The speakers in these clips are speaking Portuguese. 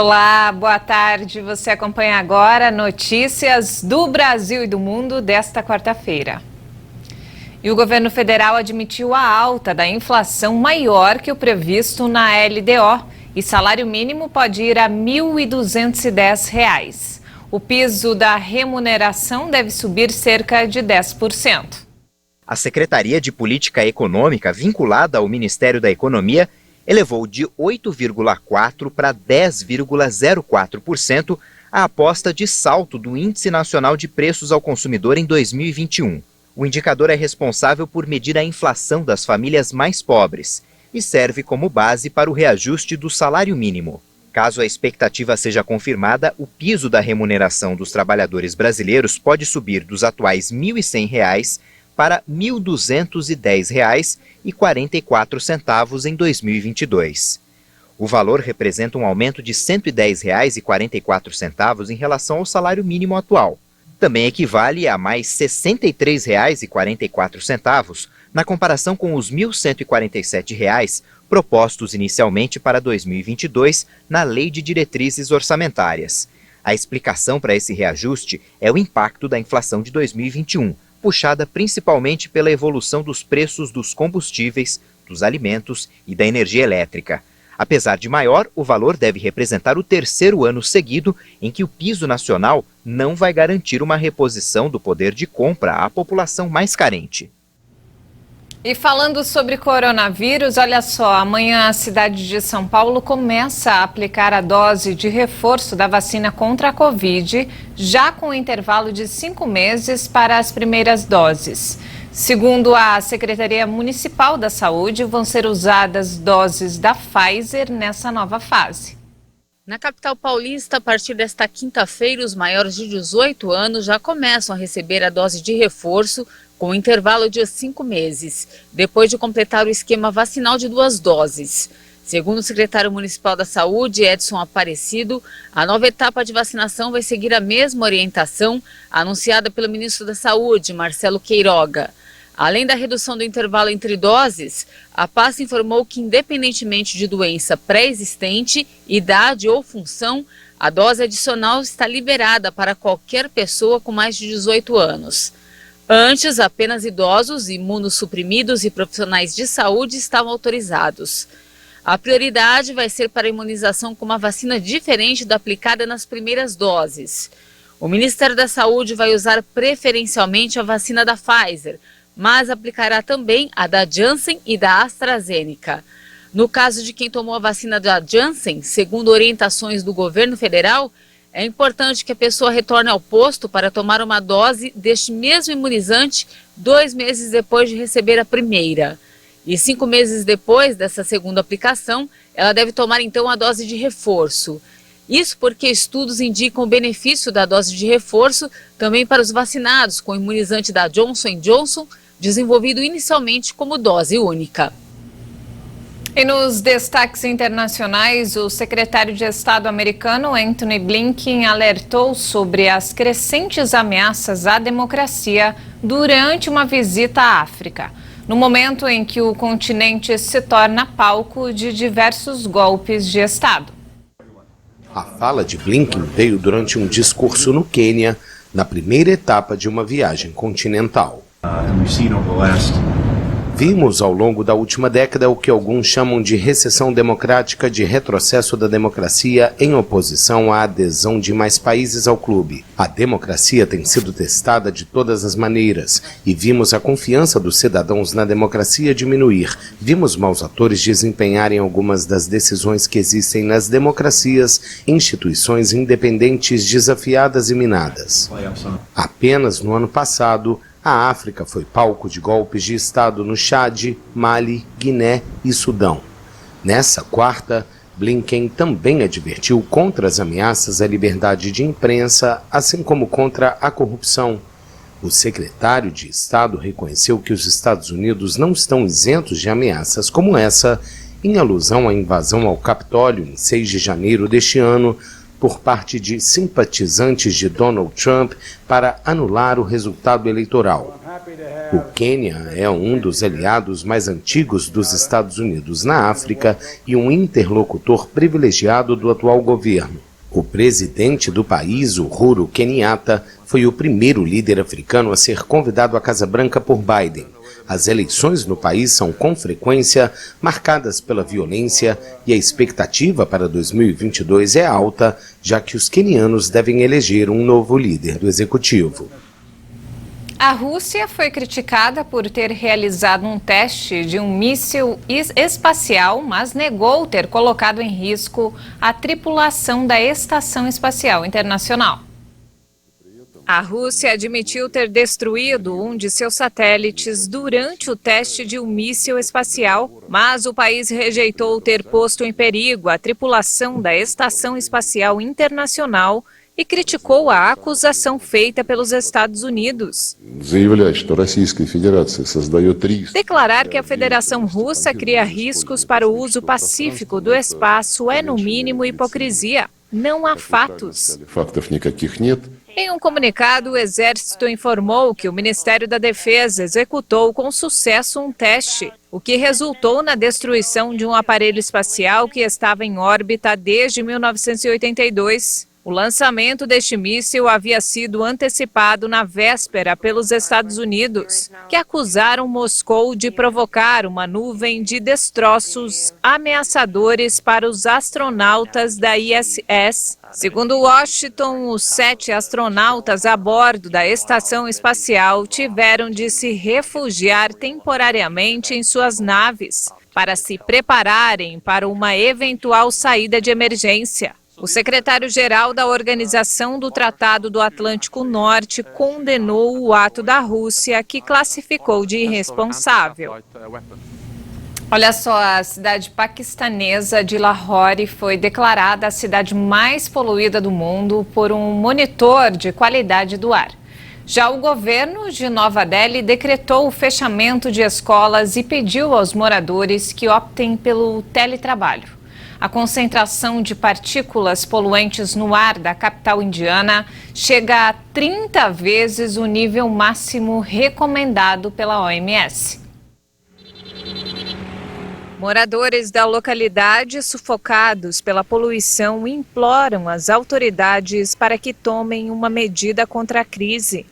Olá, boa tarde. Você acompanha agora notícias do Brasil e do mundo desta quarta-feira. E o governo federal admitiu a alta da inflação maior que o previsto na LDO e salário mínimo pode ir a R$ 1.210. O piso da remuneração deve subir cerca de 10%. A Secretaria de Política Econômica, vinculada ao Ministério da Economia, elevou de 8,4% para 10,04% a aposta de salto do Índice Nacional de Preços ao Consumidor em 2021. O indicador é responsável por medir a inflação das famílias mais pobres e serve como base para o reajuste do salário mínimo. Caso a expectativa seja confirmada, o piso da remuneração dos trabalhadores brasileiros pode subir dos atuais R$ 1.100 para R$ 1.210,44 em 2022. O valor representa um aumento de R$ 110,44 em relação ao salário mínimo atual. Também equivale a mais R$ 63,44 na comparação com os R$ 1.147 propostos inicialmente para 2022 na Lei de Diretrizes Orçamentárias. A explicação para esse reajuste é o impacto da inflação de 2021, puxada principalmente pela evolução dos preços dos combustíveis, dos alimentos e da energia elétrica. Apesar de maior, o valor deve representar o terceiro ano seguido em que o piso nacional não vai garantir uma reposição do poder de compra à população mais carente. E falando sobre coronavírus, olha só, amanhã a cidade de São Paulo começa a aplicar a dose de reforço da vacina contra a Covid, já com intervalo de 5 meses para as primeiras doses. Segundo a Secretaria Municipal da Saúde, vão ser usadas doses da Pfizer nessa nova fase. Na capital paulista, a partir desta quinta-feira, os maiores de 18 anos já começam a receber a dose de reforço com intervalo de 5 meses, depois de completar o esquema vacinal de 2 doses. Segundo o secretário municipal da Saúde, Edson Aparecido, a nova etapa de vacinação vai seguir a mesma orientação anunciada pelo ministro da Saúde, Marcelo Queiroga. Além da redução do intervalo entre doses, a pasta informou que, independentemente de doença pré-existente, idade ou função, a dose adicional está liberada para qualquer pessoa com mais de 18 anos. Antes, apenas idosos, imunossuprimidos e profissionais de saúde estavam autorizados. A prioridade vai ser para a imunização com uma vacina diferente da aplicada nas primeiras doses. O Ministério da Saúde vai usar preferencialmente a vacina da Pfizer, mas aplicará também a da Janssen e da AstraZeneca. No caso de quem tomou a vacina da Janssen, segundo orientações do governo federal, é importante que a pessoa retorne ao posto para tomar uma dose deste mesmo imunizante 2 meses depois de receber a primeira. E 5 meses depois dessa segunda aplicação, ela deve tomar então a dose de reforço. Isso porque estudos indicam o benefício da dose de reforço também para os vacinados com o imunizante da Johnson & Johnson, desenvolvido inicialmente como dose única. E nos destaques internacionais, o secretário de Estado americano Antony Blinken alertou sobre as crescentes ameaças à democracia durante uma visita à África, no momento em que o continente se torna palco de diversos golpes de Estado. A fala de Blinken veio durante um discurso no Quênia, na primeira etapa de uma viagem continental. Vimos ao longo da última década o que alguns chamam de recessão democrática, de retrocesso da democracia em oposição à adesão de mais países ao clube. A democracia tem sido testada de todas as maneiras e vimos a confiança dos cidadãos na democracia diminuir. Vimos maus atores desempenharem algumas das decisões que existem nas democracias, instituições independentes desafiadas e minadas. Apenas no ano passado, a África foi palco de golpes de Estado no Chad, Mali, Guiné e Sudão. Nessa quarta, Blinken também advertiu contra as ameaças à liberdade de imprensa, assim como contra a corrupção. O secretário de Estado reconheceu que os Estados Unidos não estão isentos de ameaças como essa, em alusão à invasão ao Capitólio em 6 de janeiro deste ano, por parte de simpatizantes de Donald Trump para anular o resultado eleitoral. O Quênia é um dos aliados mais antigos dos Estados Unidos na África e um interlocutor privilegiado do atual governo. O presidente do país, Uhuru Kenyatta, foi o primeiro líder africano a ser convidado à Casa Branca por Biden. As eleições no país são, com frequência, marcadas pela violência e a expectativa para 2022 é alta, já que os quenianos devem eleger um novo líder do executivo. A Rússia foi criticada por ter realizado um teste de um míssil espacial, mas negou ter colocado em risco a tripulação da Estação Espacial Internacional. A Rússia admitiu ter destruído um de seus satélites durante o teste de um míssil espacial, mas o país rejeitou ter posto em perigo a tripulação da Estação Espacial Internacional e criticou a acusação feita pelos Estados Unidos. Declarar que a Federação Russa cria riscos para o uso pacífico do espaço é, no mínimo, hipocrisia. Não há fatos. Em um comunicado, o Exército informou que o Ministério da Defesa executou com sucesso um teste, o que resultou na destruição de um aparelho espacial que estava em órbita desde 1982. O lançamento deste míssil havia sido antecipado na véspera pelos Estados Unidos, que acusaram Moscou de provocar uma nuvem de destroços ameaçadores para os astronautas da ISS. Segundo Washington, os 7 astronautas a bordo da estação espacial tiveram de se refugiar temporariamente em suas naves para se prepararem para uma eventual saída de emergência. O secretário-geral da Organização do Tratado do Atlântico Norte condenou o ato da Rússia, que classificou de irresponsável. Olha só, a cidade paquistanesa de Lahore foi declarada a cidade mais poluída do mundo por um monitor de qualidade do ar. Já o governo de Nova Delhi decretou o fechamento de escolas e pediu aos moradores que optem pelo teletrabalho. A concentração de partículas poluentes no ar da capital indiana chega a 30 vezes o nível máximo recomendado pela OMS. Moradores da localidade, sufocados pela poluição, imploram as autoridades para que tomem uma medida contra a crise.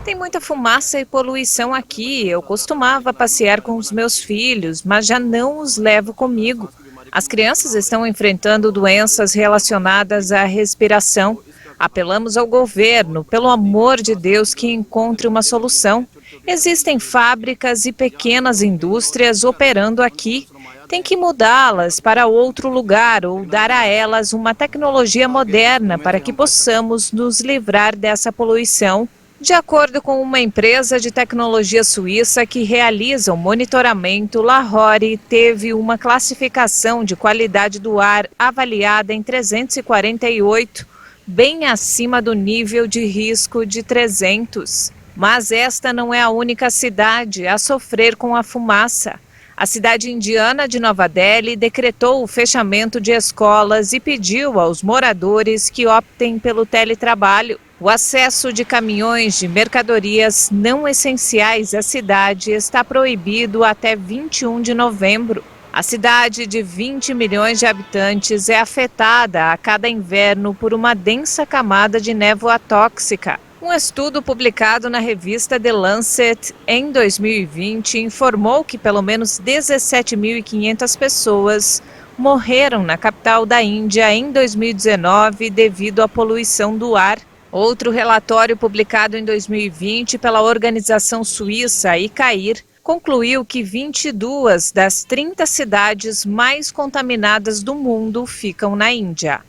Tem muita fumaça e poluição aqui. Eu costumava passear com os meus filhos, mas já não os levo comigo. As crianças estão enfrentando doenças relacionadas à respiração. Apelamos ao governo, pelo amor de Deus, que encontre uma solução. Existem fábricas e pequenas indústrias operando aqui. Tem que mudá-las para outro lugar ou dar a elas uma tecnologia moderna para que possamos nos livrar dessa poluição. De acordo com uma empresa de tecnologia suíça que realiza o monitoramento, Lahore teve uma classificação de qualidade do ar avaliada em 348, bem acima do nível de risco de 300. Mas esta não é a única cidade a sofrer com a fumaça. A cidade indiana de Nova Delhi decretou o fechamento de escolas e pediu aos moradores que optem pelo teletrabalho. O acesso de caminhões de mercadorias não essenciais à cidade está proibido até 21 de novembro. A cidade de 20 milhões de habitantes é afetada a cada inverno por uma densa camada de névoa tóxica. Um estudo publicado na revista The Lancet em 2020 informou que pelo menos 17.500 pessoas morreram na capital da Índia em 2019 devido à poluição do ar. Outro relatório publicado em 2020 pela organização suíça ICAIR concluiu que 22 das 30 cidades mais contaminadas do mundo ficam na Índia.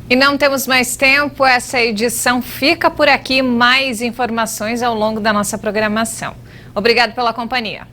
E não temos mais tempo, essa edição fica por aqui. Mais informações ao longo da nossa programação. Obrigado pela companhia.